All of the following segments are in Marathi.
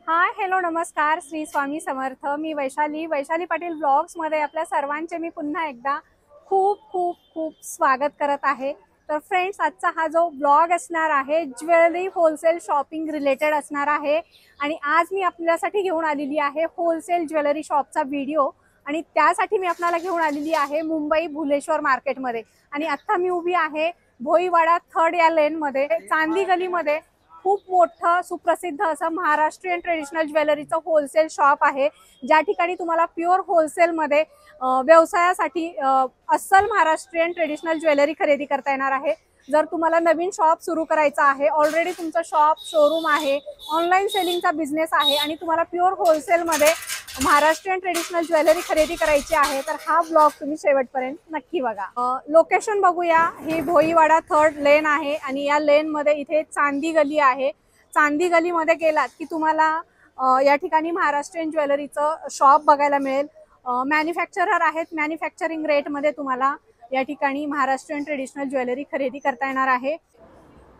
हाय हॅलो नमस्कार श्री स्वामी समर्थ। मी वैशाली पाटील ब्लॉग्स मध्ये आपल्या सर्वांचे मी पुन्हा एकदा खूप खूप खूप स्वागत करत आहे। तर फ्रेंड्स, आजचा हा जो ब्लॉग असणार आहे ज्वेलरी होलसेल शॉपिंग रिलेटेड असणार आहे आणि आज मी आपल्यासाठी घेऊन आलेली आहे होलसेल ज्वेलरी शॉपचा व्हिडिओ। आणि त्यासाठी मी आपल्याला घेऊन आलेली आहे मुंबई भुलेश्वर मार्केटमध्ये आणि आता मी उभी आहे भोईवाडा 3rd या लेन मध्ये चांदी गलीमध्ये। खूप मोठं सुप्रसिद्ध असं महाराष्ट्रीयन ट्रेडिशनल ज्वेलरीचं होलसेल शॉप आहे, ज्या ठिकाणी तुम्हाला प्युअर होलसेलमध्ये व्यवसायासाठी अस्सल महाराष्ट्रीयन ट्रेडिशनल ज्वेलरी खरेदी करता येणार आहे। जर तुम्हाला नवीन शॉप सुरू करायचं आहे, ऑलरेडी तुमचं शॉप शोरूम आहे, ऑनलाईन सेलिंगचा बिझनेस आहे आणि तुम्हाला प्युअर होलसेलमध्ये महाराष्ट्रीयन ट्रेडिशनल ज्वेलरी खरेदी करायची आहे, तर हा ब्लॉग तुम्ही शेवटपर्यंत नक्की बघा। लोकेशन बघूया, ही भोईवाडा 3rd लेन आहे आणि या लेन मध्ये इथे चांदी गली आहे। चांदी गलीमध्ये गेलात की तुम्हाला या ठिकाणी महाराष्ट्रीयन ज्वेलरीचं शॉप बघायला मिळेल। मॅन्युफॅक्चरर आहेत, मॅन्युफॅक्चरिंग रेट मध्ये तुम्हाला या ठिकाणी महाराष्ट्रीयन ट्रेडिशनल ज्वेलरी खरेदी करता येणार आहे।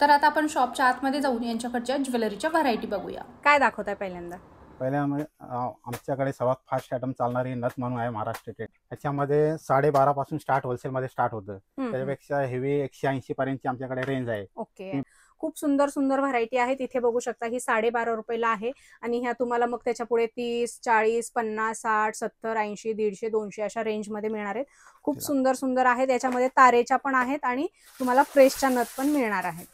तर आता आपण शॉपच्या आतमध्ये जाऊन यांच्याकडच्या ज्वेलरीच्या व्हरायटी बघूया। काय दाखवताय पहिल्यांदा? आमच्याकडे सर्वात फास्ट आयटम चालणारी नथ म्हणून आहे महाराष्ट्र ट्रेड। त्याच्यामध्ये 12.5 पासून स्टार्ट होलसेलमध्ये स्टार्ट होतं। त्याच्यापेक्षा हेवी 180 पर्यंतची आमच्याकडे रेंज आहे। ओके, खूप सुंदर सुंदर व्हरायटी आहे। इथे बघू शकता ही 12.5 रुपयाला आहे आणि ह्या तुम्हाला मग त्याच्या पुढे 30, 40, 50, 60, 70, 80, 150, 200 अशा रेंज मध्ये मिळणार आहेत। खूप सुंदर सुंदर आहेत। याच्यामध्ये तारेच्या पण आहेत आणि तुम्हाला फ्रेशच्या नथ पण मिळणार आहेत।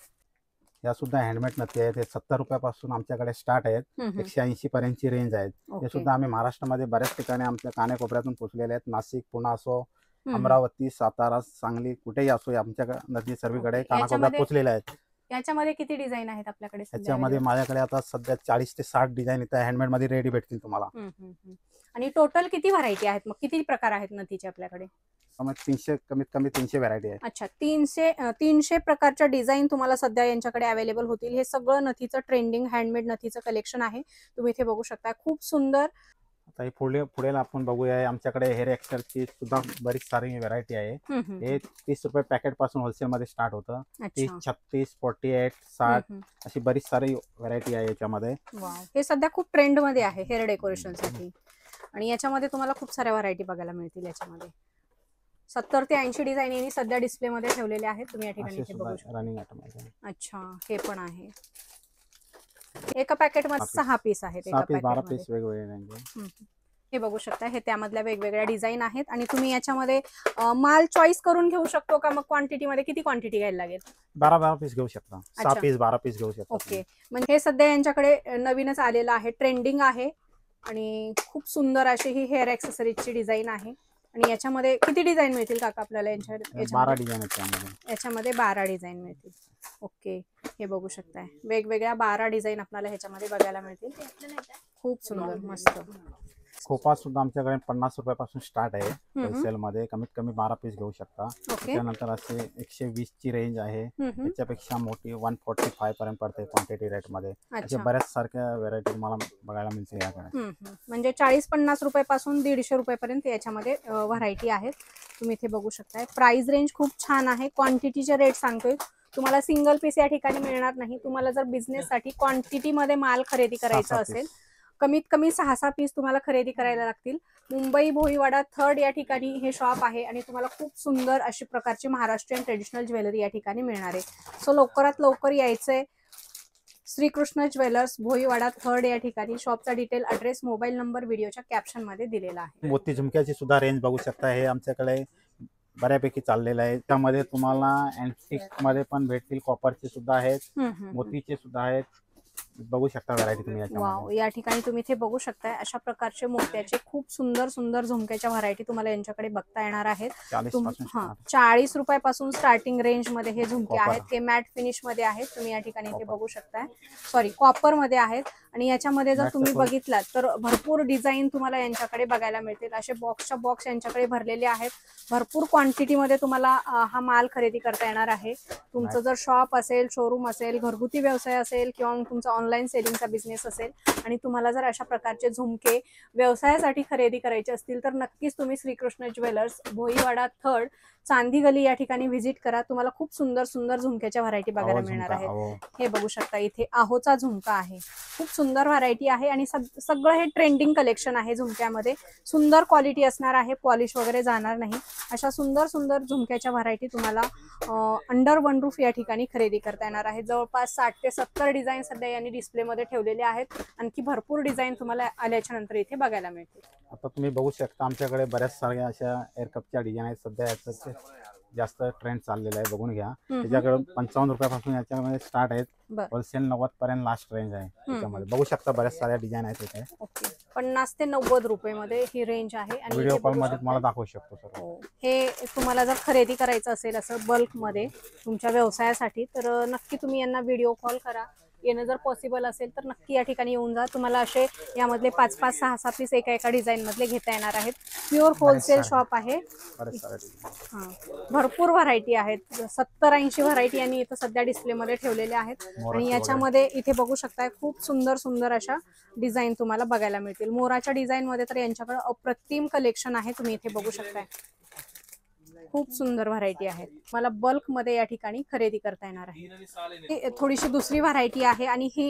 या सुद्धा हँडमेड नथी आहेत। हे 70 रुपयापासून आमच्याकडे स्टार्ट आहेत, 180 पर्यंतची रेंज आहेत। हे सुद्धा आम्ही महाराष्ट्रामध्ये बऱ्याच ठिकाणी आमच्या कानाकोपऱ्यातून पोहोचलेले आहेत। नाशिक, पुणे असो, अमरावती, सातारा, सांगली, कुठेही असो आमच्या नथी सर्वीकडे कानाकोपऱ्यात पोहोचलेल्या आहेत। याच्यामध्ये किती डिझाईन आहेत आपल्याकडे? याच्यामध्ये माझ्याकडे आता सध्या 40 ते 60 डिझाईन इथं हँडमेड मध्ये रेडी भेटतील तुम्हाला। आणि टोटल किती व्हरायटी आहेत, मग किती प्रकार आहेत नथीचे आपल्याकडे? कमीत कमी 300 व्हरायटी आहे। अच्छा, 300 प्रकारच्या डिझाईन तुम्हाला सध्या यांच्याकडे अवेलेबल होतील। हे सगळं नथीचं ट्रेंडिंग हँडमेड नथीचं कलेक्शन आहे, तुम्ही इथे बघू शकता। खूप सुंदर। आता पुढे आपण बघूया, आमच्याकडे हेअर एक्सरची सुद्धा बरीच सारी व्हरायटी आहे। हे 30 रुपये पॅकेट पासून होलसेल मध्ये स्टार्ट होतं। 30, 36, 48, 60 अशी बरीच सारी व्हरायटी आहे याच्यामध्ये। हे सध्या खूप ट्रेंड मध्ये आहे हेअर डेकोरेशन साठी आणि याच्यामध्ये तुम्हाला खूप साऱ्या व्हरायटी बघायला मिळतील। याच्यामध्ये 70 ते 80 डिझाईन यांनी सध्या डिस्प्ले मध्ये ठेवलेले आहेत, तुम्ही या ठिकाणी इथे बघू शकता। अच्छा, हे पण आहे। एका पॅकेट मध्ये 6 पीस आहेत, 12 पीस वेगवेगळे। हे बघू शकता, हे त्यामधल्या वेगवेगळ्या डिझाईन आहेत आणि तुम्ही याच्यामध्ये माल चॉईस करून घेऊ शकतो का? मग क्वांटिटी मध्ये किती क्वांटिटी घ्यायला लागेल? 12 पीस घेऊ शकता, 6 पीस 12 पीस घेऊ शकता। ओके, म्हणजे हे सध्या यांच्याकडे नवीनच आलेलं आहे, ट्रेंडिंग आहे आणि खूप सुंदर अशी ही हेअर एक्सेसरीजची डिझाईन आहे। आणि याच्यामध्ये किती डिझाईन मिळतील काका आपल्याला? 12 डिझाईन याच्यामध्ये 12 डिझाईन मिळतील। ओके, हे बघू शकताय वेगवेगळ्या 12 डिझाईन आपल्याला ह्याच्यामध्ये बघायला मिळतील। खूप सुंदर मस्त। खोपा सुद्धा आमच्याकडे 50 रुपयापासून स्टार्ट आहे होलसेल मध्ये, कमीत कमी 12 पीस घेऊ शकता। त्यानंतर असे 120 ची रेंज आहे, त्याच्यापेक्षा मोठी 145 पर्यंत पडते क्वांटिटी रेट मध्ये। अशा बऱ्याच सारख्या व्हरायटी तुम्हाला बघायला मिळतील याकडे। म्हणजे 40-50 रुपयापासून 150 रुपयापर्यंत याच्यामध्ये व्हरायटी आहेत, तुम्ही इथे बघू शकताय। प्राइस रेंज खूप छान आहे। क्वांटिटीचे रेट सांगतोय, तुम्हाला सिंगल पीस या ठिकाणी मिळणार नाही। तुम्हाला जर बिझनेस साठी क्वांटिटी मध्ये माल खरेदी करायचा असेल, कमीत कमी 6 पीस तुम्हाला खरेदी करायला लागतील। मुंबई भोईवाडा 3rd या ठिकाणी हे शॉप आहे आणि तुम्हाला खूप सुंदर अशी प्रकारची महाराष्ट्रीयन ट्रेडिशनल ज्वेलरी या ठिकाणी मिळणार आहे। सो लवकरात लवकर यायचंय। श्रीकृष्ण ज्वेलर्स भोईवाडा 3rd या ठिकाणी। शॉपचा डिटेल, ऍड्रेस, मोबाईल नंबर व्हिडिओच्या कॅप्शन मध्ये दिलेला आहे। मोती झुमक्याची सुद्धा रेंज बघू शकता, हे आमच्याकडे बऱ्यापैकी चाललेलं आहे। त्यामध्ये तुम्हाला अँटिक मध्ये पण भेटतील, कॉपरचे सुद्धा आहेत, मोतीचे सुद्धा आहेत, बघू शकता व्हरायटी तुम्ही याच्यामध्ये। या ठिकाणी तुम्ही इथे बघू शकताय अशा प्रकारचे मोत्याचे खूप सुंदर सुंदर झुमक्याच्या व्हरायटी तुम्हाला यांच्याकडे बघता येणार आहेत। 40 रुपयापासून स्टार्टिंग रेंज मध्ये हे झुमके आहेत, ते मॅट फिनिश मध्ये आहेत, तुम्ही या ठिकाणी इथे बघू शकताय। सॉरी, कॉपर मध्ये आहेत आणि याच्यामध्ये जर तुम्ही बघितलात तर भरपूर डिझाईन तुम्हाला यांच्याकडे बघायला मिळतील। असे बॉक्सच्या बॉक्स यांच्याकडे भरलेले आहेत, भरपूर क्वांटिटी मध्ये तुम्हाला हा माल खरेदी करता येणार आहे। तुमचं जर शॉप असेल, शोरूम असेल, घरगुती व्यवसाय असेल किंवा तुमचा ऑनलाईन सेलिंगचा बिझनेस असेल आणि तुम्हाला जर अशा प्रकारचे झुमके व्यवसायासाठी खरेदी करायचे असतील तर नक्कीच तुम्ही श्रीकृष्ण ज्वेलर्स भोईवाडा 3rd चांदी गली या ठिकाणी व्हिजिट करा. तुम्हाला खूप सुंदर सुंदर झुमक्याच्या व्हरायटी बघायला मिळणार आहेत. हे बघू शकता इथे आहोचा झुमका आहे, खूप सुंदर व्हरायटी आहे आणि सगळं हे ट्रेंडिंग कलेक्शन आहे. झुमक्यामध्ये सुंदर क्वालिटी असणार आहे, पॉलिश वगैरे जाणार नाही. अशा सुंदर सुंदर झुमक्याच्या व्हरायटी तुम्हाला अंडर वन रूफ या ठिकाणी खरेदी करता येणार आहे. जवळपास 60 ते 70 डिझाईन सध्या यांनी डिस्प्लेमध्ये ठेवलेले आहेत. आणखी भरपूर डिझाईन तुम्हाला आल्याच्या नंतर इथे बघायला मिळतील. आता तुम्ही बघू शकता आमच्याकडे बऱ्याच साऱ्या अशा एअरकपच्या डिझाईन आहेत. सध्या याचं जास्त ट्रेंड चाललेला आहे, बघून घ्या. त्याच्याकडे 55 रुपयापासून याच्यामध्ये स्टार्ट आहेत, होलसेल 90 पर्यंत लास्ट रेंज आहे. त्याच्यामध्ये बघू शकता बऱ्याच साऱ्या डिझाईन आहेत इथे. ओके, 50 ते 90 रुपये मध्ये ही रेंज आहे. आणि व्हिडिओ कॉल मध्ये तुम्हाला दाखवू शकतो सर. हे तुम्हाला जर खरेदी करायचं असेल असं बल्क मध्ये तुमच्या व्यवसायासाठी तर नक्की तुम्ही यांना व्हिडिओ कॉल करा. येणं जर पॉसिबल असेल तर नक्की या ठिकाणी येऊन जा. तुम्हाला असे यामधले 5-5, 6-6 पीस एका डिझाईन मधले घेता येणार आहेत. प्युअर होलसेल शॉप आहे. भरपूर व्हरायटी आहेत, 70-80 व्हरायटी यांनी इथं सध्या डिस्प्लेमध्ये ठेवलेल्या आहेत. आणि याच्यामध्ये इथे बघू शकताय खूप सुंदर सुंदर अशा डिझाईन तुम्हाला बघायला मिळतील. मोराच्या डिझाईन मध्ये तर यांच्याकडे अप्रतिम कलेक्शन आहे, तुम्ही इथे बघू शकताय. खूप सुंदर व्हरायटी आहे, मला बल्क मध्ये या ठिकाणी खरेदी करता येणार आहे. थोडीशी दुसरी व्हरायटी आहे आणि ही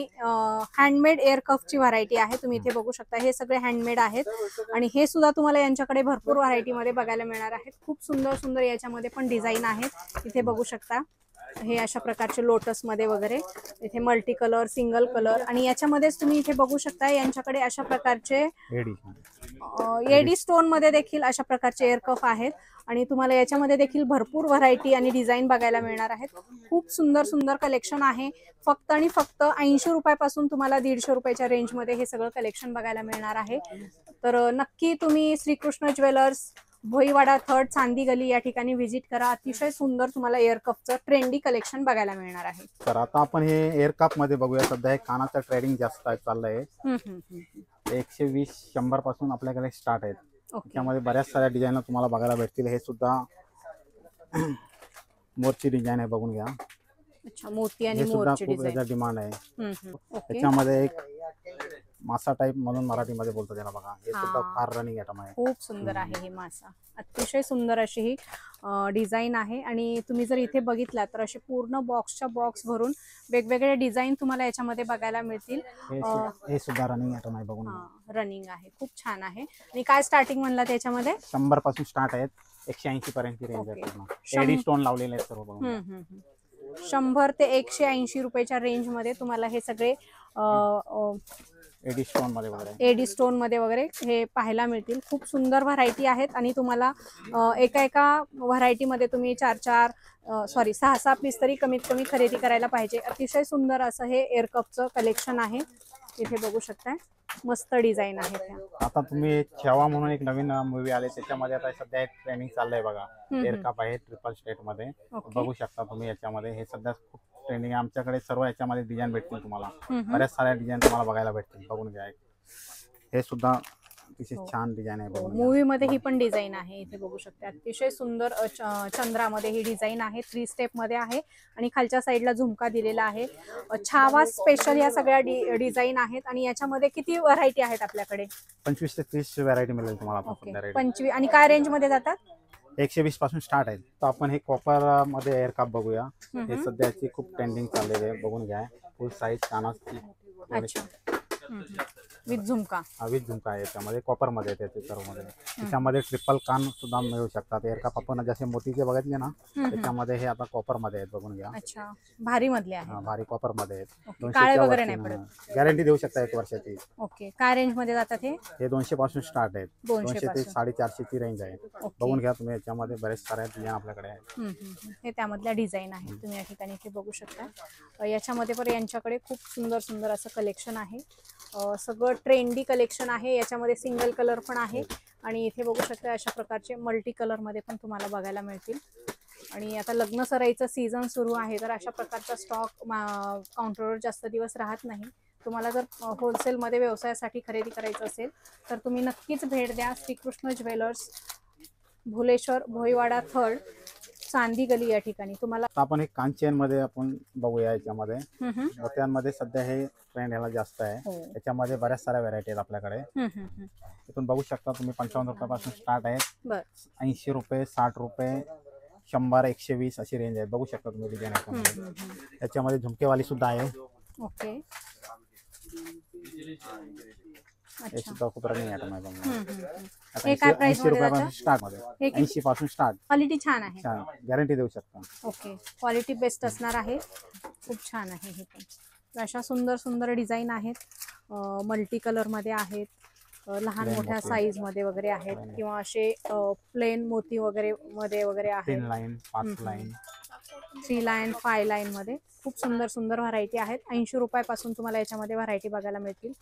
हँडमेड एअर कफची व्हरायटी आहे. तुम्ही इथे बघू शकता हे सगळे हँडमेड आहेत आणि हे सुद्धा तुम्हाला यांच्याकडे भरपूर व्हरायटी मध्ये बघायला मिळणार आहेत. खूप सुंदर सुंदर याच्यामध्ये पण डिझाईन आहेत. इथे बघू शकता हे अशा प्रकारचे लोटस मध्ये वगैरे, इथे मल्टी कलर, सिंगल कलर आणि याच्यामध्येच तुम्ही इथे बघू शकता यांच्याकडे अशा प्रकारचे एडी स्टोन मध्ये देखील अशा प्रकारचे एअर कफ आहेत. आणि तुम्हाला याच्यामध्ये देखील भरपूर व्हरायटी आणि डिझाईन बघायला मिळणार आहेत. खूप सुंदर सुंदर कलेक्शन आहे. फक्त आणि फक्त 80 रुपयापासून तुम्हाला 150 रुपयाच्या रेंजमध्ये हे सगळं कलेक्शन बघायला मिळणार आहे. तर नक्की तुम्ही श्रीकृष्ण ज्वेलर्स भोईवाडा 3rd चांदी गली या ठिकाणी व्हिजिट करा. अतिशय सुंदर तुम्हाला एअर कपचं ट्रेंडी कलेक्शन बघायला मिळणार आहे. तर आता आपण हे एअर कप मध्ये बघूया. सध्या हे कानाचं ट्रेडिंग जास्त चाललंय. 120-100 पासून आपल्याकडे स्टार्ट आहेत. त्यामध्ये बऱ्याच साऱ्या डिझाईन तुम्हाला बघायला भेटतील. हे सुद्धा मोरची डिझाईन आहे, बघून घ्या. अच्छा, मोती आणि मोरची डिझाईन डिमांड आहे. त्याच्यामध्ये एक मासा टाइप म्हणून मराठीमध्ये बोलतो त्याला बघा. हे सुद्धा फार रनिंग आयटम आहे. खूप सुंदर आहे हे मासा. अतिशय सुंदर अशी ही डिझाईन आहे. आणि तुम्ही जर इथे बघितला तर असे पूर्ण बॉक्सच्या बॉक्स भरून वेगवेगळे डिझाईन तुम्हाला याच्यामध्ये बघायला मिळतील. हे सुद्धा रनिंग आयटम आहे, बघून रनिंग आहे, खूप छान आहे. आणि काय स्टार्टिंग म्हणला त्याच्यामध्ये 100 पासून स्टार्ट आहेत, 180 पर्यंतची रेंज आहे. एडी स्टोन लावलेले आहेत सर्व, बघून 100 ते 180 रुपयाच्या रेंज मध्ये तुम्हाला हे सगळे एडी स्टोन मध्ये वगैरे हे पाहायला मिळतील. खूप सुंदर व्हरायटी आहेत आणि तुम्हाला एका व्हरायटी मध्ये तुम्ही 6-6 पीस तरी कमीत कमी खरेदी करायला पाहिजे. अतिशय सुंदर असं हे एअर कपचं कलेक्शन आहे. इथे बघू शकताय मस्त डिझाईन आहे. आता तुम्ही छावा म्हणून एक नवीन मूवी आले, त्याच्यामध्ये आता सध्या एक ट्रेनिंग चाललंय बघा. एअर कप आहे ट्रिपल स्टेट मध्ये, बघू शकता तुम्ही. याच्यामध्ये हे सध्या खूप ट्रेंडिंग आहे. आमच्याकडे सर्व याच्यामध्ये डिझाईन भेटतील तुम्हाला, बऱ्याच साऱ्या डिझाईन तुम्हाला बघायला भेटतील, बघून घ्या. हे सुद्धा अतिशय छान डिझाईन आहे. मूवी मध्ये ही पण डिझाईन आहे, इथे बघू शकता. अतिशय सुंदर चंद्रामध्ये ही डिझाईन आहे, 3 स्टेप मध्ये आहे आणि खालच्या साईडला झुमका दिलेला आहे. छावा स्पेशल या सगळ्या डिझाईन आहेत. आणि याच्यामध्ये किती व्हरायटी आहेत आपल्याकडे? 25 ते 30 व्हरायटी मिळेल तुम्हाला. 25 आणि काय रेंज मध्ये जातात? 120 पासून स्टार्ट आहे. तर आपण हे कॉपर मध्ये एअर कप बघूया. हे सध्याची खूप ट्रेंडिंग चाललेली आहे, बघून घ्या. फुल साईज कानाची विथ झुमका आहे. याच्यामध्ये कॉपर मध्ये येते सर्व मध्ये. त्याच्यामध्ये ट्रिपल कान सुद्धा मिळू शकतात. एअर कप आपण जसे मोतीचे बघितले ना, त्याच्यामध्ये हे आता कॉपर मध्ये आहेत, बघून घ्या. अच्छा, भारी मधले आहे. भारी कॉपर मध्ये आहेत. काळे वगैरे नाही पडत. गॅरंटी देऊ शकता 1 वर्षाची. ओके, काय रेंज मध्ये जातात हे? 200 पासून स्टार्ट आहेत. 200 ते 450 ची रेंज आहे, बघून घ्या तुम्ही. याच्यामध्ये बरेच सारे डिझाईन आपल्याकडे आहेत. हे त्यामधल्या डिझाईन आहेत, तुम्ही या ठिकाणी इथे बघू शकता. याच्यामध्ये पण यांच्याकडे खूप सुंदर सुंदर असं कलेक्शन आहे. सगळं ट्रेंडी कलेक्शन आहे. याच्यामध्ये सिंगल कलर पण आहे आणि इथे बघू शकता अशा प्रकारचे मल्टी कलर मध्ये पण तुम्हाला बघायला मिळतील. आणि आता लग्न सराईचं सीझन सुरू आहे, तर अशा प्रकारचा स्टॉक काउंटरवर जास्त दिवस राहत नाही. तुम्हाला जर होलसेलमध्ये व्यवसायासाठी खरेदी करायचं असेल तर तुम्ही नक्कीच भेट द्या. श्रीकृष्ण ज्वेलर्स भुलेश्वर भोईवाडा 3rd चांदी गली या ठिकाणी तुम्हाला आता आपण हे कान चेन मध्ये आपण बघूया. याच्यामध्ये हम्म, मोत्यांमध्ये सध्या हे ट्रेंड ह्याला जास्त आहे. हो. याच्यामध्ये बऱ्याच साऱ्या व्हरायटी आहेत आपल्याकडे. इथून बघू शकता तुम्ही 55 रुपयापासून स्टार्ट आहे. बर 80 रुपये, 60 रुपये, 100, 120 अशी रेंज आहे. बघू शकता तुम्ही डिझाईन याच्यामध्ये. याच्यामध्ये झुमकेवाली सुद्धा आहे. ओके. हे अच्छा. सुद्धा खूप रनिंग आयटम आहे बघा. आता हे काय प्राइस 80 रुपयापासून स्टार्ट मध्ये, हे किती? 80 पासून स्टार्ट. क्वालिटी छान आहे. छान गॅरंटी देऊ शकता. ओके. क्वालिटी बेस्ट असणार आहे. खूप छान आहे हे पण. तर अशा सुंदर सुंदर डिझाईन आहेत. मल्टी कलर मध्ये आहेत. लहान Plain मोठ्या मोती. साईज मध्ये वगैरे आहेत किंवा असे प्लेन मोती वगैरे मध्ये वगैरे आहेत. 3 लाईन, 5 लाईन, 3 लाईन, 5 लाईन मध्ये खूप सुंदर सुंदर व्हरायटी आहेत. 80 रुपयापासून तुम्हाला याच्यामध्ये व्हरायटी बघायला मिळतील.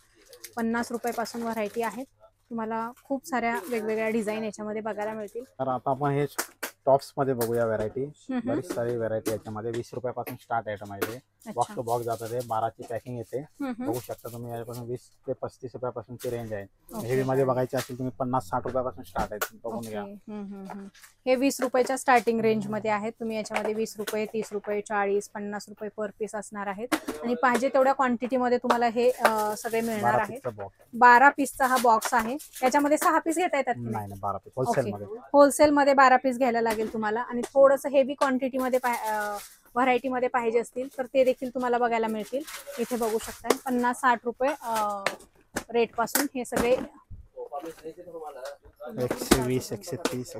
50 रुपयापासून व्हरायटी आहेत. तुम्हाला खूप साऱ्या वेगवेगळ्या डिझाईन याच्यामध्ये बघायला मिळतील. तर आता आपण हे टॉप्स मध्ये बघूया व्हरायटी. बरीच सारी व्हरायटी याच्यामध्ये 20 रुपयापासून स्टार्ट आयटम आहे. बॉक्स टू बॉक्स जातात. ते 12ची पॅकिंग येते. बघू शकता तुम्ही. याच्यापासून 20 ते 35 रुपयापासूनची रेंज आहे. हेवी मध्ये बघायची असेल तुम्ही 50-60 रुपयापासून स्टार्ट आहे. बघून घ्या. हे 20 रुपयाच्या स्टार्टिंग रेंज मध्ये आहेत. तुम्ही याच्यामध्ये 20 रुपये, 30 रुपये, 40, 50 रुपये पर पीस असणार आहेत. आणि पाहिजे तेवढ्या क्वांटिटी मध्ये तुम्हाला हे सगळे मिळणार 12 आहेत. पीसचा बॉक्स. 12 पीसचा हा बॉक्स आहे. याच्यामध्ये 6 पीस घेता येतात. नाही नाही, 12 पीस होलसेल मध्ये. होलसेल मध्ये 12 पीस घ्यायला लागेल तुम्हाला. आणि थोडंसं हेवी क्वांटिटी मध्ये व्हरायटी मध्ये पाहिजे असतील तर ते देखील तुम्हाला बघायला मिळतील. इथे बघू शकता 50-60 रुपये रेट पासून हे सगळे 120, 130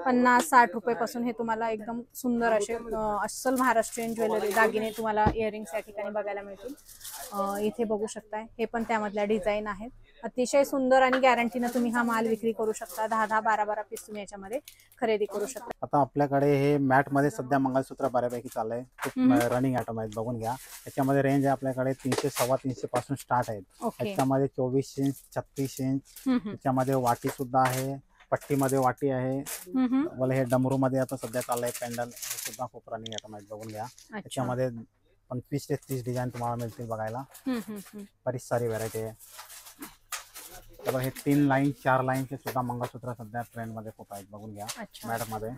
50-60 रुपये पासून हे तुम्हाला एकदम सुंदर असे अस्सल महाराष्ट्रीयन ज्वेलरी दागिने तुम्हाला इयरिंग्स या ठिकाणी बघायला मिळतील. इथे बघू शकताय हे पण त्यामधल्या डिझाईन आहेत. अतिशय सुंदर आणि गॅरंटीनं तुम्ही हा माल विक्री करू शकता. 10-10, 12-12 पीस तुम्ही याच्यामध्ये खरेदी करू शकता. आता आपल्याकडे हे मॅट मध्ये सध्या मंगळसूत्र बऱ्यापैकी चाललंय. खूप रनिंग आयटम आहेत. बघून घ्या. याच्यामध्ये रेंज आहे आपल्याकडे 300, 350 पासून स्टार्ट आहेत. ओके. याच्यामध्ये 24 इंच, 36 इंच. याच्यामध्ये वाटी सुद्धा आहे. पट्टीमध्ये वाटी आहे. मला हे डमरू मध्ये आता सध्या चाललंय पेंडल. हे सुद्धा खूप रनिंग आयटम आहेत. बघून घ्या. याच्यामध्ये 25 ते 30 डिझाईन तुम्हाला मिळतील बघायला. बरीच सारी व्हरायटी आहे. तर हे 3 लाईन, 4 लाईनचे सुद्धा मंगळसूत्र सध्या ट्रेंड मध्ये खूप आहेत. बघून घ्या. मॅडम मध्ये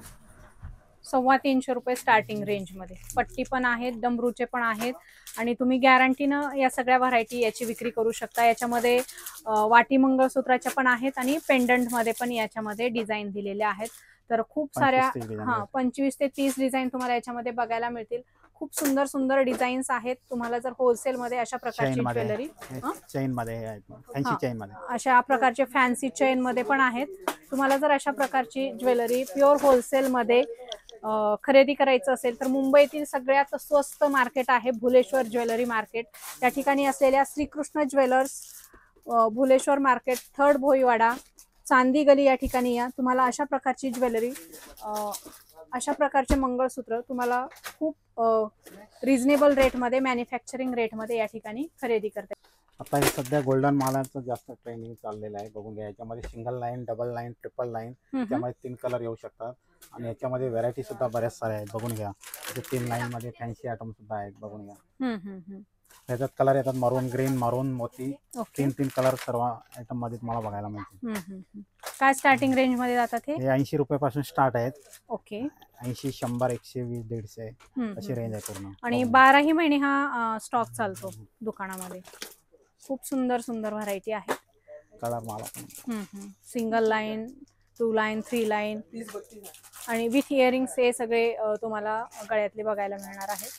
350 रुपये स्टार्टिंग रेंज मध्ये पट्टी पण आहेत, डमरूचे पण आहेत. आणि तुम्ही गॅरंटीनं या सगळ्या व्हरायटी याची विक्री करू शकता. याच्यामध्ये वाटी मंगळसूत्राच्या पण आहेत आणि पेंडंट मध्ये पण याच्यामध्ये डिझाईन दिलेले आहेत. तर खूप साऱ्या 25 ते 30 डिझाईन तुम्हाला याच्यामध्ये बघायला मिळतील. खूप सुंदर सुंदर डिझाईन्स आहेत. तुम्हाला जर होलसेल मध्ये अशा प्रकारची ज्वेलरी चेन मध्ये, फॅन्सी चेन मध्ये, अशा प्रकारचे फॅन्सी चेन मध्ये पण आहेत. तुम्हाला जर अशा प्रकारची ज्वेलरी प्युअर होलसेल मध्ये खरेदी करायचं असेल तर मुंबईतील सगळ्यात स्वस्त मार्केट आहे भुलेश्वर ज्वेलरी मार्केट. त्या ठिकाणी असलेल्या Shrikrishna jewellers Bhuleshwar market 3rd Bhoiwada चांदी गली या ठिकाणी या. तुम्हाला अशा प्रकारची ज्वेलरी, अशा प्रकारचे मंगळसूत्र तुम्हाला खूप रिझनेबल रेटमध्ये, मॅन्युफॅक्चरिंग रेटमध्ये या ठिकाणी खरेदी करता. आता हे सध्या गोल्डन मालाचं जास्त ट्रेंडिंग चाललेलं आहे. बघून घ्या. याच्यामध्ये single line, double line, triple line, त्यामध्ये 3 कलर येऊ शकतात. आणि याच्यामध्ये व्हरायटी सुद्धा बऱ्याच साऱ्या आहेत. बघून घ्या. 3 लाईन मध्ये फॅन्सी आयटम सुद्धा आहेत. बघून घ्या. याच्यात कलर येतात मरून, ग्रीन, मरून, मोती. 3 कलर सर्व आयटम मध्ये तुम्हाला बघायला मिळतील. काय स्टार्टिंग रेंज मध्ये जातात हे? 80 रुपयापासून स्टार्ट आहेत. ओके. 80, 100, 120, 150 अशी रेंज आहे पूर्ण. आणि 12ही महिने हा स्टॉक चालतो दुकानामध्ये. खूप सुंदर सुंदर व्हरायटी आहे. कलर मला सिंगल लाईन, 2 लाईन, 3 लाईन आणि विथ इयरिंग्स हे सगळे तुम्हाला गळ्यातले बघायला मिळणार आहेत.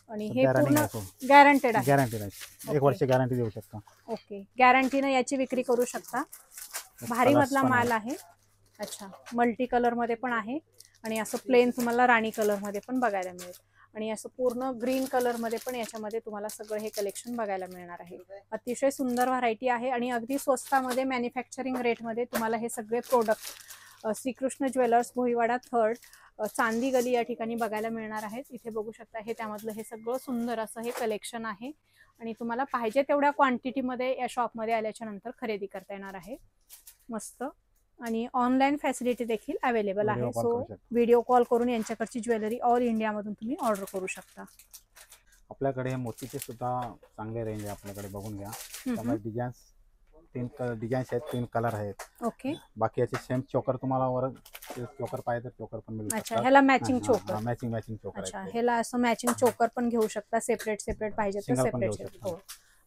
आणि हे पूर्ण गॅरंटेड आहे. गॅरंटेड आहे. 1 वर्ष गॅरंटी देऊ शकता. ओके. गॅरंटीनं याची विक्री करू शकता. भारी मधला माल आहे. अच्छा. मल्टी कलर मध्ये पण आहे आणि असं प्लेन तुम्हाला राणी कलर मध्ये पण बघायला मिळेल. आणि असं पूर्ण ग्रीन कलर मध्ये पण याच्यामध्ये तुम्हाला सगळं हे कलेक्शन बघायला मिळणार आहे. अतिशय सुंदर व्हरायटी आहे आणि अगदी स्वस्तामध्ये मॅन्युफॅक्चरिंग रेटमध्ये तुम्हाला हे सगळे product Shrikrishna jewellers Bhoiwada 3rd चांदी गली या ठिकाणी बघायला मिळणार आहेत. इथे बघू शकता हे त्यामधलं हे सगळं सुंदर असं हे कलेक्शन आहे. आणि तुम्हाला पाहिजे तेवढ्या क्वांटिटीमध्ये या शॉपमध्ये आल्याच्या नंतर खरेदी करता येणार आहे. मस्त. आणि ऑनलाईन फॅसिलिटी देखील अवेलेबल आहे. सो व्हिडिओ कॉल करून यांच्याकडची ज्वेलरी ऑल इंडियामधून तुम्ही ऑर्डर करू शकता. आपल्याकडे मोतीचे सुद्धा चांगले रेंज आहे आपल्याकडे. बघून घ्या. त्यामुळे डिझाईन्स 3 डिझाईन्स आहेत, 3 कलर आहेत. ओके. बाकी याचे सेम चोकर तुम्हाला वर चोकर पाहिजे तर चोकर पण मिळू अच्छा, शकतात. ह्याला मॅचिंग चोकर. मॅचिंग चोकर अच्छा, आहे. ह्याला असं मॅचिंग चोकर पण घेऊ शकता, सेपरेट पाहिजे तर Single पण घेऊ सेपरेट. शकता. हो.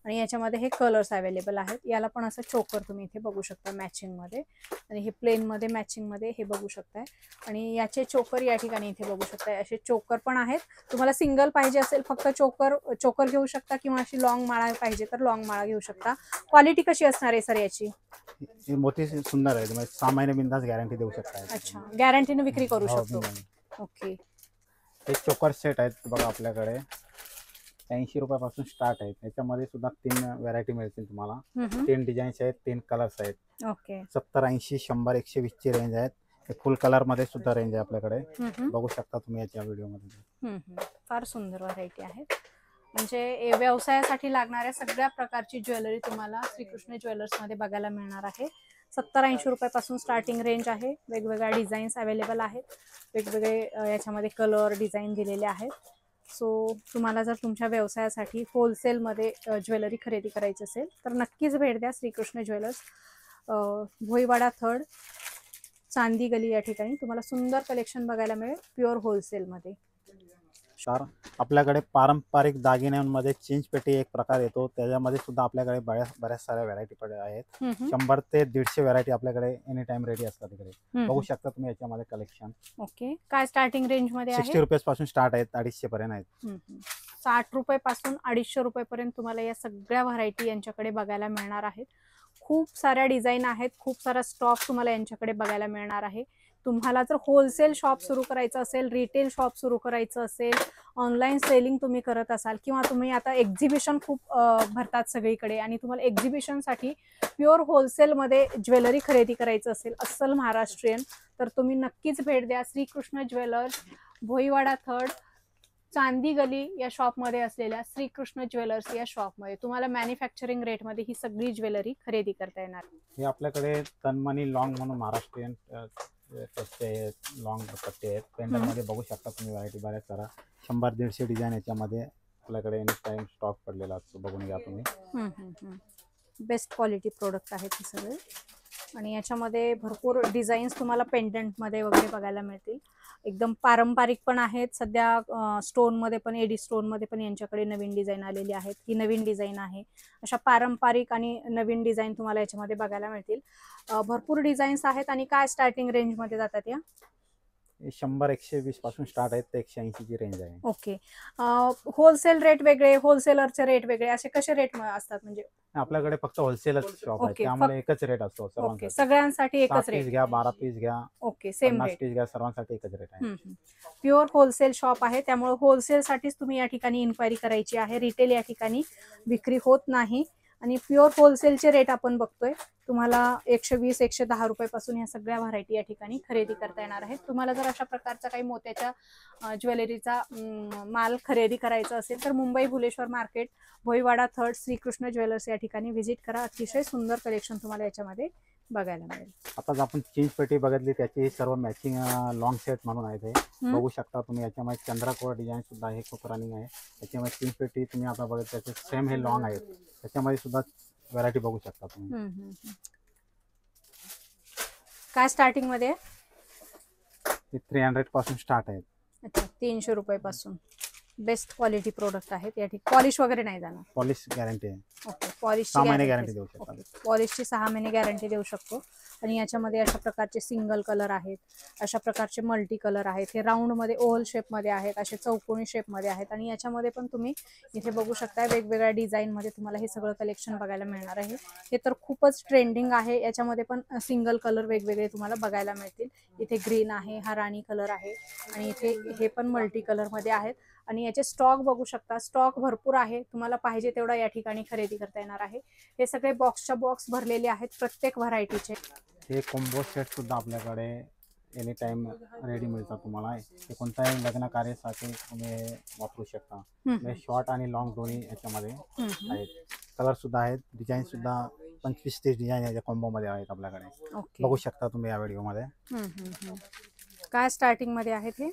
आणि याच्यामध्ये हे कलर्स अवेलेबल आहेत. याला पण असं चोकर तुम्ही इथे बघू शकता मॅचिंग मध्ये, आणि हे प्लेन मध्ये मॅचिंग मध्ये हे बघू शकताय. आणि याचे चोकर या ठिकाणी इथे बघू शकताय. असे चोकर पण आहेत. तुम्हाला सिंगल पाहिजे असेल फक्त चोकर घेऊ शकता, किंवा अशी लॉंग माळा पाहिजे तर लॉंग माळा घेऊ शकता. क्वालिटी कशी असणार आहे सर याची? ही मोठी सुंदर आहे, म्हणजे 6 महिने बिंदास गॅरंटी देऊ शकता. अच्छा, गॅरंटीने विक्री करू हो, शकतो. बिनधास्त. ओके. हे चोकर सेट आहेत बघा आपल्याकडे, 80 रुपयापासून स्टार्ट आहेत. याच्यामध्ये सुद्धा 3 व्हरायटी मिळतील तुम्हाला. 3 डिझाईन्स आहेत, 3 कलर्स आहेत. ओके. 70, 80, 100, 120 ची रेंज आहेत. हे फुल कलर मध्ये सुद्धा रेंज आहे आपल्याकडे, बघू शकता तुम्ही याच्या व्हिडिओमध्ये. फार सुंदर व्हरायटी आहे. म्हणजे व्यवसायासाठी लागणाऱ्या सगळ्या प्रकारची ज्वेलरी तुम्हाला श्रीकृष्ण ज्वेलर्स मध्ये बघायला मिळणार आहे. 70-80 रुपयापासून स्टार्टिंग रेंज आहे. वेगवेगळ्या डिझाईन्स अवेलेबल आहेत. वेगवेगळे याच्यामध्ये कलर डिझाईन दिलेले आहेत. सो तुम्हाला जर तुमच्या व्यवसायासाठी होलसेलमध्ये ज्वेलरी खरेदी करायची असेल तर नक्कीच भेट द्या श्रीकृष्ण ज्वेलर्स, भोईवाडा 3rd, चांदी गली या ठिकाणी. तुम्हाला सुंदर कलेक्शन बघायला मिळेल प्युअर होलसेलमध्ये. आपल्याकडे पारंपरिक दागिन्यांमध्ये चिंचपेटी एक प्रकार येतो, त्याच्यामध्ये सुद्धा आपल्याकडे बऱ्याच साऱ्या व्हरायटी आहेत. 100 ते 150 व्हरायटी आपल्याकडे एनी टाइम रेडी असतात तिकडे, बघू शकता तुम्ही याच्यामध्ये कलेक्शन. ओके. काय स्टार्टिंग रेंज मध्ये आहे? 60 रुपयापासून स्टार्ट आहेत, 250 पर्यंत आहेत. 60 रुपयापासून 250 रुपयापर्यंत तुम्हाला या सगळ्या व्हरायटी यांच्याकडे बघायला मिळणार आहेत. खूप साऱ्या डिझाईन आहेत, खूप सारा स्टॉक तुम्हाला यांच्याकडे बघायला मिळणार आहे. तुम्हाला जर होलसेल शॉप सुरू करायचं असेल, रिटेल शॉप सुरू करायचं असेल, ऑनलाईन सेलिंग तुम्ही करत असाल, किंवा तुम्ही आता एक्झिबिशन खूप भरतात सगळीकडे आणि तुम्हाला एक्झिबिशनसाठी प्युअर होलसेलमध्ये ज्वेलरी खरेदी करायचं असेल अस्सल महाराष्ट्रीयन, तर तुम्ही नक्कीच भेट द्या श्रीकृष्ण ज्वेलर्स, भोईवाडा 3rd, चांदी गली या शॉपमध्ये असलेल्या श्रीकृष्ण ज्वेलर्स या शॉपमध्ये तुम्हाला मॅन्युफॅक्चरिंग रेटमध्ये ही सगळी ज्वेलरी खरेदी करता येणार. हे आपल्याकडे तन्मनी लॉंग म्हणून महाराष्ट्रीयन लॉंग पट्टे आहेत. पेंडलमध्ये बघू शकता तुम्ही व्हरायटी बऱ्याच सारा 100-150 डिझाईन याच्यामध्ये आपल्याकडे एनी टाइम स्टॉक पडलेला असतो, बघून घ्या तुम्ही. बेस्ट क्वालिटी प्रोडक्ट आहेत हे सगळे. आणि याच्यामध्ये भरपूर डिझाईन्स तुम्हाला पेंडंटमध्ये वगैरे बघायला मिळतील. एकदम पारंपरिक पण आहेत. सध्या स्टोनमध्ये पण, एडी स्टोनमध्ये पण यांच्याकडे नवीन डिझाईन आलेली आहेत. ही नवीन डिझाईन आहे. अशा पारंपरिक आणि नवीन डिझाईन तुम्हाला याच्यामध्ये बघायला मिळतील. भरपूर डिझाईन्स आहेत. आणि काय स्टार्टिंग रेंजमध्ये जातात या? 100-120 पासून स्टार्ट आहेत, ते 180 ची रेंज आहे. ओके. होलसेल रेट वेगळे, होलसेलरचे रेट वेगळे, असे कसे रेट असतात? म्हणजे आपल्याकडे फक्त होलसेलच शॉप आहे, त्यामुळे एकच रेट असतो ओके, सगळ्यांसाठी एकच रेट घ्या, 12 पीस घ्या, ओके, सेम रेट पीस घ्या, सर्वांसाठी एकच रेट आहे. प्युअर होलसेल शॉप आहे, त्यामुळे होलसेलसाठीच तुम्ही या ठिकाणी इन्क्वायरी करायची आहे. रिटेल या ठिकाणी विक्री होत नाही. आणि प्युअर होलसेलचे रेट आपण बघतोय. तुम्हाला 120-110 रुपयापासून या सगळ्या व्हरायटी या ठिकाणी खरेदी करता येणार आहेत. तुम्हाला जर अशा प्रकारचा काही मोत्याच्या ज्वेलरीचा माल खरेदी करायचा असेल तर Mumbai Bhuleshwar market, Bhoiwada 3rd, Shrikrishna jewellers या ठिकाणी व्हिजिट करा. अतिशय सुंदर कलेक्शन तुम्हाला याच्यामध्ये बघायला मिळेल. आता आपण चेंज पेटी बघितली, त्याची सर्व मॅचिंग लॉंग सेट म्हणून आहे ते, बघू शकता तुम्ही. याच्यामध्ये चंद्रकोर डिझाईन सुद्धा आहे, खूप रनिंग आहे. याच्यामध्ये चेंज पेटी तुम्ही आता बघत, त्याचे सेम हे लॉंग आहेत. त्याच्यामध्ये सुद्धा व्हरायटी बघू शकता तुम्ही. काय स्टार्टिंग मध्ये? 300 पासून स्टार्ट आहेत. अच्छा, 300 रुपयापासून. बेस्ट क्वालिटी प्रोडक्ट आहेत. या ठिकाणी पॉलिश वगैरे नाही जाणार? पॉलिश गॅरंटी आहे. ओके, पॉलिश 6 महिने गॅरंटी देऊ शकता. पॉलिशची 6 महिने गॅरंटी देऊ शकतो. आणि याच्यामध्ये अशा प्रकारचे सिंगल कलर आहेत, अशा प्रकारचे मल्टी कलर आहेत. हे राऊंड मध्ये, ओव्हल शेप मध्ये आहेत, असे चौकोनी शेप मध्ये आहेत. आणि याच्यामध्ये पण तुम्ही इथे बघू शकता वेगवेगळ्या डिझाईन मध्ये तुम्हाला हे सगळं कलेक्शन बघायला मिळणार आहे. हे तर खूपच ट्रेंडिंग आहे. याच्यामध्ये पण सिंगल कलर वेगवेगळे तुम्हाला बघायला मिळतील. इथे ग्रीन आहे, हा राणी कलर आहे, आणि इथे हे पण मल्टी कलर मध्ये आहेत. आणि याचे स्टॉक बघू शकता, स्टॉक भरपूर आहे. तुम्हाला पाहिजे तेवढा या ठिकाणी खरेदी करता येणार आहे. हे सगळे बॉक्सच्या बॉक्स भरलेले आहेत प्रत्येक व्हरायटीचे. हे कॉम्बो सेट सुद्धा आपल्याकडे एनी टाइम रेडी मिळतात तुम्हाला. हे कोणत्याही लग्न कार्यासाठी तुम्ही वापरू शकता. शॉर्ट आणि लॉंग दोन्ही याच्यामध्ये आहेत. कलर सुद्धा आहेत, डिझाईन सुद्धा 25-30 डिझाईन याच्या कॉम्बो मध्ये आहेत आपल्याकडे, बघू शकता तुम्ही या व्हिडिओ मध्ये. काय स्टार्टिंग मध्ये आहेत हे?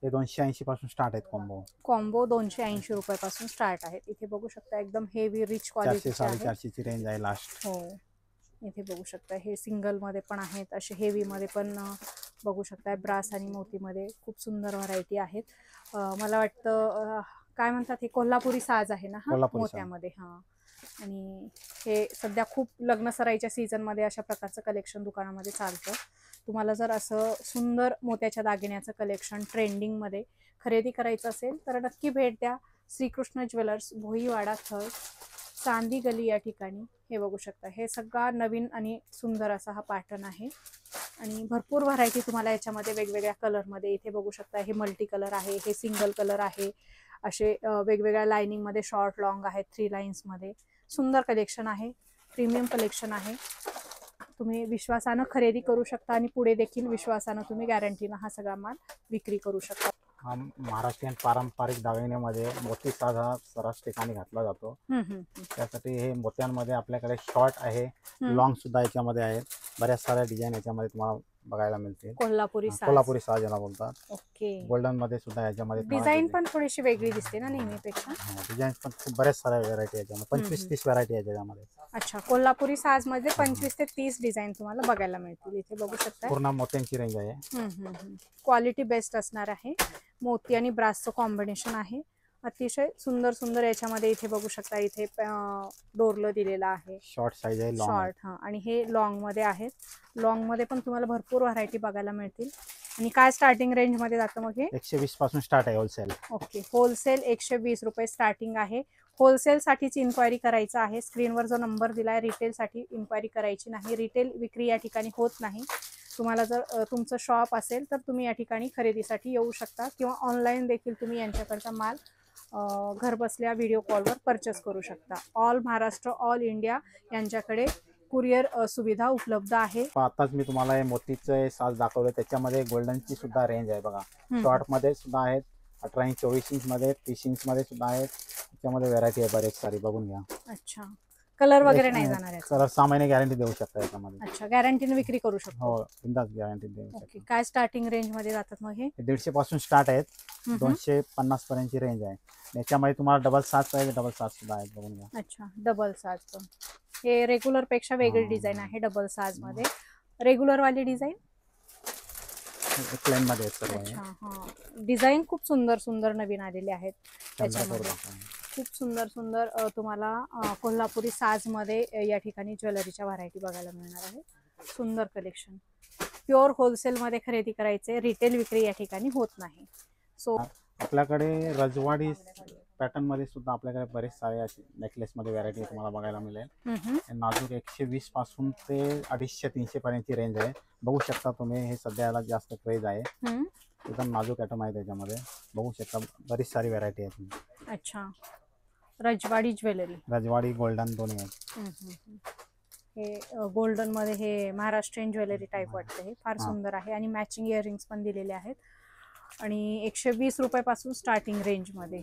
280 पासून स्टार्ट आहेत कॉम्बो 280 रुपयापासून स्टार्ट आहेत. इथे बघू शकता एकदम हेवी रिच क्वालिटी. 400-450 ची रेंज आहे लास्ट. हो, इथे बघू शकता हे सिंगल मध्ये पण आहेत, असे हेवी मध्ये पण बघू शकता. ब्रास आणि मोतीमध्ये खूप सुंदर व्हरायटी आहेत. मला वाटतं काय म्हणतात हे कोल्हापुरी साज आहे ना हा कोल्हापुरी साज. मोत्यामध्ये. हा, आणि हे सध्या खूप लग्न सराईच्या सीझन मध्ये अशा प्रकारचं कलेक्शन दुकानामध्ये चालतं. तुम्हाला जर असं सुंदर मोत्याच्या दागिन्याचं कलेक्शन ट्रेंडिंग मध्ये खरेदी करायचं असेल तर नक्की भेट द्या श्रीकृष्ण ज्वेलर्स, भोईवाडा थळ, चांदी गली या ठिकाणी. हे बघू शकता हे सगळा नवीन आणि सुंदर असा हा पॅटर्न आहे आणि भरपूर व्हरायटी तुम्हाला याच्यामध्ये वेगवेगळ्या कलरमध्ये इथे बघू शकता. हे मल्टी कलर आहे, हे सिंगल कलर आहे, असे वेगवेगळ्या लाइनिंग मध्ये शॉर्ट लॉंग आहेत, 3 लाईन्स मध्ये. सुंदर कलेक्शन आहे, प्रीमियम कलेक्शन आहे. तुम्ही विश्वासानं खरेदी करू शकता आणि पुढे देखील विश्वासानं तुम्ही गॅरंटीनं हा सगळा माल विक्री करू शकता. हा महाराष्ट्रीयन पारंपरिक दागिन्यामध्ये मोती साज हा सर्रास ठिकाणी घातला जातो. त्यासाठी हे मोत्यांमध्ये आपल्याकडे शॉर्ट आहे, लॉंग सुद्धा याच्यामध्ये आहेत. बऱ्याच साऱ्या डिझाईन याच्यामध्ये तुम्हाला बघायला मिळतील. कोल्हापुरी साज याला बोलतात. ओके. गोल्डन मध्ये सुद्धा याच्यामध्ये डिझाईन पण थोडीशी वेगळी दिसते ना नेहमीपेक्षा. डिझाईन पण खूप बऱ्याच साऱ्या व्हरायटी याच्यामध्ये 25-30 व्हरायटी आहे याच्यामध्ये. अच्छा, कोल्हापुरी साज मध्ये 25 ते 30 डिझाईन तुम्हाला बघायला मिळतील. इथे बघू शकता पूर्ण मोत्यांची रेंज आहे. क्वालिटी बेस्ट असणार आहे. मोती आणि ब्रासचं कॉम्बिनेशन आहे. अतिशय सुंदर सुंदर याच्यामध्ये इथे बघू शकता. इथे डोरलं दिलेलं आहे, शॉर्ट साईज आहे, शॉर्ट. हा, आणि हे लॉंग मध्ये आहेत. लॉंग मध्ये पण तुम्हाला भरपूर व्हरायटी बघायला मिळतील. आणि काय स्टार्टिंग रेंज मध्ये जातं मग हे? 120 पासून स्टार्ट आहे होलसेल. ओके, होलसेल 120 रुपये स्टार्टिंग आहे. होलसेल साठीच इन्क्वायरी करायचं आहे. स्क्रीनवर जो नंबर दिलाय रिटेल साठी इन्क्वायरी करायची नाही. रिटेल विक्री या ठिकाणी होत नाही. तुम्हाला जर तुमचं शॉप असेल तर तुम्ही या ठिकाणी खरेदीसाठी येऊ शकता किंवा ऑनलाईन देखील तुम्ही यांच्याकडचा माल घर बसल्या व्हिडिओ कॉलवर परचेस करू शकता. ऑल महाराष्ट्र, ऑल इंडिया यांच्याकडे कुरिअर सुविधा उपलब्ध आहे. आताच मी तुम्हाला हे मोतीचे साज दाखवले, त्याच्यामध्ये गोल्डनची सुद्धा रेंज आहे बघा. शॉर्ट मध्ये सुद्धा आहेत, 18 इंच, 24 इंच मध्ये, 30 इंच मध्ये सुद्धा आहेत. त्याच्यामध्ये व्हरायटी आहे बरेच सारी, बघून घ्या. अच्छा, कलर वगैरे नाही जाणार आहे? कलर 6 महिने गॅरंटी देऊ शकता याच्यामध्ये. अच्छा, गॅरंटीने विक्री करू शकतो? हो, बिंदास गॅरंटी देऊ शकता. ओके. काय स्टार्टिंग रेंज मध्ये जातात मग हे? 150 पासून स्टार्ट आहेत, 250 पर्यंतची रेंज आहे. याच्यामध्ये तुम्हाला डबल साज पाहिजे, डबल साज सुद्धा आहेत, बघून घ्या. अच्छा, डबल साज पण. हे रेग्युलर पेक्षा वेगळी डिझाईन आहे डबल साज मध्ये. रेग्युलर वाली डिझाईन प्लेन मध्ये सर्व. अच्छा, हा, डिझाईन खूप सुंदर सुंदर नवीन आलेले आहेत त्याच्यामध्ये. खूप सुंदर सुंदर तुम्हाला कोल्हापुरी साज मध्ये या ठिकाणी ज्वेलरीच्या व्हरायटी बघायला मिळणार आहे. सुंदर कलेक्शन. प्युअर होलसेल मध्ये खरेदी करायचे, रिटेल विक्री या ठिकाणी होत नाही. सो आपल्याकडे रजवाडी पॅटर्न मध्ये सुद्धा आपल्याकडे बरेच सारे नेकलेस मध्ये व्हरायटी तुम्हाला बघायला मिळेल. नाजूक 120 पासून ते 250-300 पर्यंतची रेंज आहे. बघू शकता तुम्ही, हे सध्याला जास्त क्रेज आहे. एकदम नाजूक आयटम आहे त्याच्यामध्ये, बघू शकता बरीच सारी व्हरायटी आहे. अच्छा, रजवाडी ज्वेलरी, रजवाडी गोल्डन दोन्ही आहेत. हे गोल्डन मध्ये हे महाराष्ट्रीयन ज्वेलरी टाइप वाटतं. हे फार सुंदर आहे आणि मॅचिंग इयरिंग्स पण दिलेले आहेत. आणि 120 रुपयापासून स्टार्टिंग रेंज मध्ये.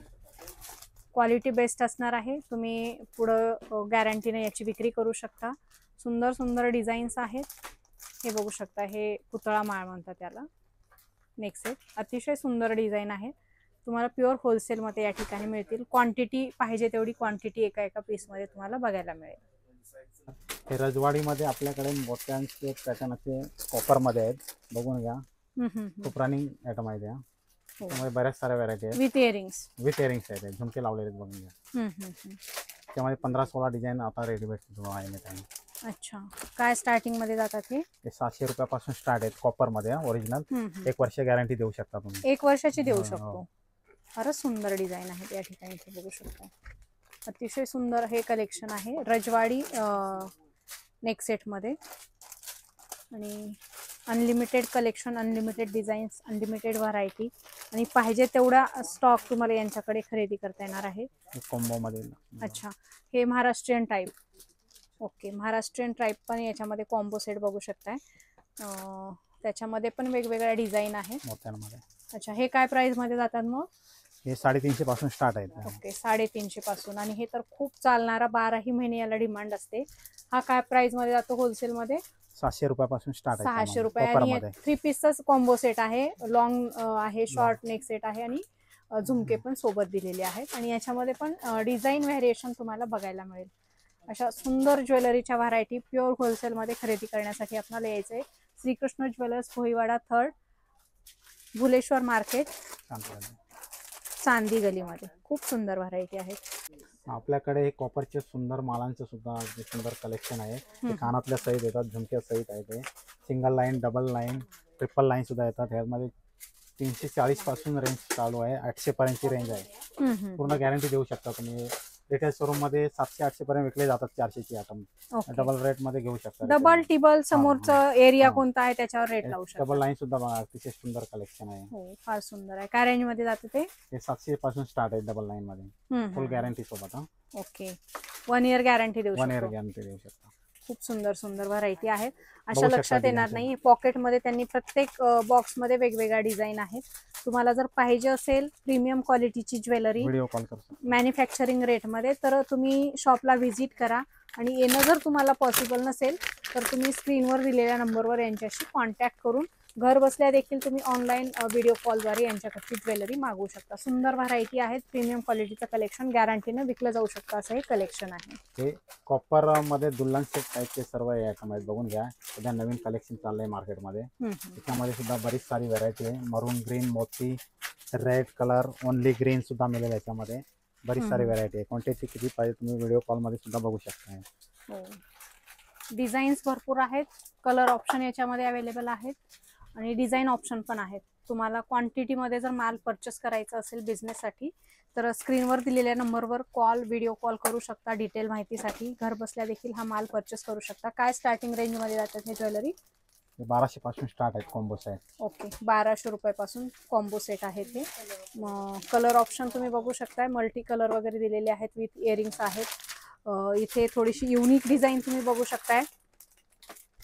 क्वालिटी बेस्ट असणार आहे. तुम्ही पुढं गॅरंटीने याची विक्री करू शकता. सुंदर सुंदर डिझाईन्स आहेत. हे बघू शकता, हे पुतळा माळ म्हणतात त्याला, नेक सेट. अतिशय सुंदर डिझाईन आहे. तुम्हाला प्युअर होलसेल मध्ये या ठिकाणी मिळतील. क्वांटिटी पाहिजे तेवढी क्वांटिटी एका एका पीस मध्ये तुम्हाला बघायला मिळेल. हे रजवाडी मध्ये आपल्याकडे मोत्यांचे पॅटर्न असे कॉपर मध्ये आहेत, बघून घ्या. खूप रनिंग आयटम आहे त्या. त्यामध्ये बऱ्याच साऱ्या व्हरायटी आहेत. विथ इयरिंग्स आहेत, झुमके लावलेले बघून घ्या. त्यामध्ये 15-16 डिझाईन आता रेडी भेटतील तुम्हाला. अच्छा, काय स्टार्टिंग मध्ये जातात हे? 700 रुपयापासून स्टार्ट आहेत कॉपर मध्ये, ओरिजिनल. 1 वर्ष गॅरंटी देऊ शकता तुम्ही. 1 वर्षाची देऊ शकतो. फारच सुंदर डिझाईन आहे या ठिकाणी, इथे बघू शकता. अतिशय सुंदर हे कलेक्शन आहे रजवाडी नेक सेट मध्ये. आणि unlimited collection, unlimited designs, unlimited variety आणि पाहिजे तेवढा स्टॉक तुम्हाला यांच्याकडे खरेदी करता येणार आहे. कॉम्बो मध्ये. अच्छा, हे Maharashtrian type. Okay, Maharashtrian type पण याच्यामध्ये कॉम्बो सेट बघू शकताय. त्याच्यामध्ये पण वेगवेगळ्या डिझाईन आहेत मोत्यांमध्ये. अच्छा, हे काय प्राइस मध्ये जातात मग? हे 350 पासून स्टार्ट आहेत. ओके, 350 पासून. आणि हे तर खूप चालणारा 12ही महिने याला डिमांड असते. हा काय प्राइस मध्ये जातो होलसेल मध्ये? 700 रुपयापासून स्टार्ट आहे. 600 रुपये. आणि 3 पीसचाच कॉम्बो सेट आहे. लॉंग आहे, शॉर्ट नेक सेट आहे आणि झुमके पण सोबत दिलेले आहेत. आणि याच्यामध्ये पण डिझाईन व्हेरिएशन तुम्हाला बघायला मिळेल. अशा सुंदर ज्वेलरीच्या व्हरायटी प्युअर होलसेलमध्ये खरेदी करण्यासाठी आपल्याला यायचं आहे. Shrikrishna jewellers, Bhoiwada 3rd, Bhuleshwar market, चांदी गलीमध्ये. खूप सुंदर व्हरायटी आहेत. आपल्याकडे हे कॉपरचे सुंदर मालांचे सुद्धा सुंदर कलेक्शन आहे. ते कानातल्या सहित येतात, झुमक्या सहित आहे. ते single line, double line, triple line सुद्धा येतात. ह्यामध्ये 340 पासून रेंज चालू आहे, 800 पर्यंतची रेंज आहे. पूर्ण गॅरंटी देऊ शकता तुम्ही. रिटेल शोरूम मध्ये 700-800 पर्यंत विकले जातात 400ची आयटम. डबल रेट मध्ये घेऊ शकता. डबल टिबल समोरचं एरिया कोणता आहे त्याच्यावर रेट लावू शकता. डबल लाईन सुद्धा बघा, अतिशय सुंदर कलेक्शन आहे. हो, फार सुंदर आहे. काय रेंज मध्ये जाते ते? 700 पासून स्टार्ट आहे डबल लाईन मध्ये, फुल गॅरंटी सोबत. ओके, 1 इयर गॅरंटी देऊ 1 इयर शकतो. गॅरंटी देऊ शकता. खूप सुंदर सुंदर व्हरायटी आहेत. अशा बघू शकता लक्षात येणार design. नाही. पॉकेटमध्ये त्यांनी प्रत्येक बॉक्समध्ये वेगवेगळ्या डिझाईन आहेत. तुम्हाला जर पाहिजे असेल प्रीमियम क्वालिटीची ज्वेलरी व्हिडिओ कॉल करतो मॅन्युफॅक्चरिंग रेटमध्ये, तर तुम्ही शॉपला व्हिजिट करा. आणि येणं जर तुम्हाला पॉसिबल नसेल तर तुम्ही स्क्रीनवर दिलेल्या नंबरवर यांच्याशी कॉन्टॅक्ट करून घर बसल्या देखील तुम्ही ऑनलाईन व्हिडिओ कॉलद्वारे यांच्याकडची ज्वेलरी मागवू शकता. सुंदर व्हरायटी आहेत. प्रीमियम क्वालिटीचं कलेक्शन, गॅरंटीनं विकलं जाऊ शकतं असं हे कलेक्शन आहे. हे कॉपर मध्ये दुल्हन सेट टाईपचे सर्व आयटम आहेत. बघून घ्या, सध्या नवीन कलेक्शन चाललंय मार्केटमध्ये. त्याच्यामध्ये सुद्धा बरीच सारी व्हरायटी आहे. मरून ग्रीन, मोती, रेड कलर, ओनली ग्रीन सुद्धा मिळेल याच्यामध्ये. बरीच सारी व्हरायटी आहे. क्वांटिटी किती पाहिजे तुम्ही व्हिडिओ कॉल मध्ये सुद्धा बघू शकता. डिझाईन्स भरपूर आहेत. कलर ऑप्शन याच्यामध्ये अवेलेबल आहेत आणि डिझाईन ऑप्शन पण आहेत. तुम्हाला क्वांटिटीमध्ये जर माल परचेस करायचा असेल बिझनेससाठी तर स्क्रीनवर दिलेल्या नंबरवर व्हिडिओ कॉल करू शकता. डिटेल माहितीसाठी घर बसल्या देखील हा माल परचेस करू शकता. काय स्टार्टिंग रेंजमध्ये जातात हे ज्वेलरी? 1200 पासून स्टार्ट आहेत कॉम्बो सेट. ओके, 1200 रुपयापासून कॉम्बो सेट आहे ते. कलर ऑप्शन तुम्ही बघू शकताय. मल्टी कलर वगैरे दिलेले आहेत. विथ इयरिंग्स आहेत. इथे थोडीशी युनिक डिझाईन तुम्ही बघू शकताय.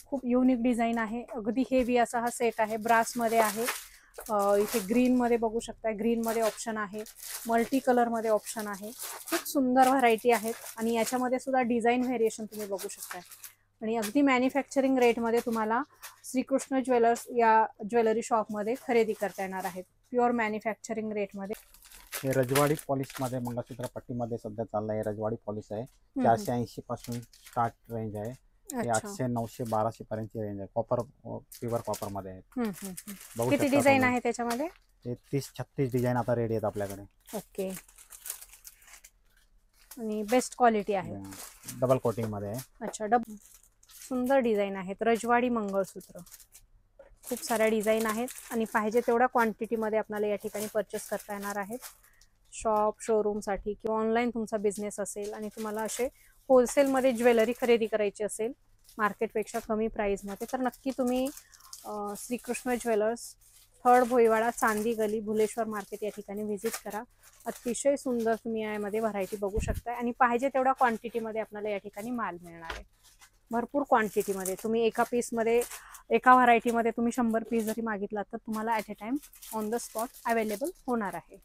खूप युनिक डिझाईन आहे. अगदी हेवी असा हा सेट आहे. ब्रासमध्ये आहे. इथे ग्रीनमध्ये बघू शकताय. ग्रीनमध्ये ऑप्शन आहे. मल्टी कलरमध्ये ऑप्शन आहे. खूप सुंदर व्हरायटी आहेत. आणि याच्यामध्ये सुद्धा डिझाईन व्हेरिएशन तुम्ही बघू शकताय. आणि अगदी मॅन्युफॅक्चरिंग रेटमध्ये तुम्हाला श्रीकृष्ण ज्वेलर्स या ज्वेलरी शॉपमध्ये खरेदी करता येणार आहेत. प्युअर मॅन्युफॅक्चरिंग रेटमध्ये. हे रजवाडी पॉलिश मध्ये मंगळसूत्र पट्टीमध्ये सध्या चाललंय. रजवाडी पॉलिश आहे. 480 पासून स्टार्ट रेंज आहे. हे 800, 900, 1200 पर्यंतची रेंज आहे. कॉपर, प्युअर कॉपर मध्ये आहे. किती डिझाईन आहे त्याच्यामध्ये? हे 30-36 डिझाईन आता रेडी आहेत आपल्याकडे. ओके, आणि बेस्ट क्वालिटी आहे. डबल कोटिंग मध्ये आहे. अच्छा, सुंदर डिझाईन आहेत. रजवाडी मंगळसूत्र. खूप साऱ्या डिझाईन आहेत आणि पाहिजे तेवढ्या क्वांटिटीमध्ये आपल्याला या ठिकाणी परचेस करता येणार आहेत. शॉप, शोरूमसाठी किंवा ऑनलाईन तुमचा बिझनेस असेल आणि तुम्हाला असे होलसेलमध्ये ज्वेलरी खरेदी करायची असेल मार्केटपेक्षा कमी प्राईजमध्ये, तर नक्की तुम्ही श्रीकृष्ण ज्वेलर्स, 3rd, भोईवाडा, चांदी गली, भुलेश्वर मार्केट या ठिकाणी व्हिजिट करा. अतिशय सुंदर तुम्ही यामध्ये व्हरायटी बघू शकताय आणि पाहिजे तेवढ्या क्वांटिटीमध्ये आपल्याला या ठिकाणी माल मिळणार आहे. भरपूर क्वांटिटीमध्ये. तुम्ही एका व्हरायटीमध्ये तुम्ही 100 पीस जरी मागितलात तर तुम्हाला at a time on the spot available होणार आहे.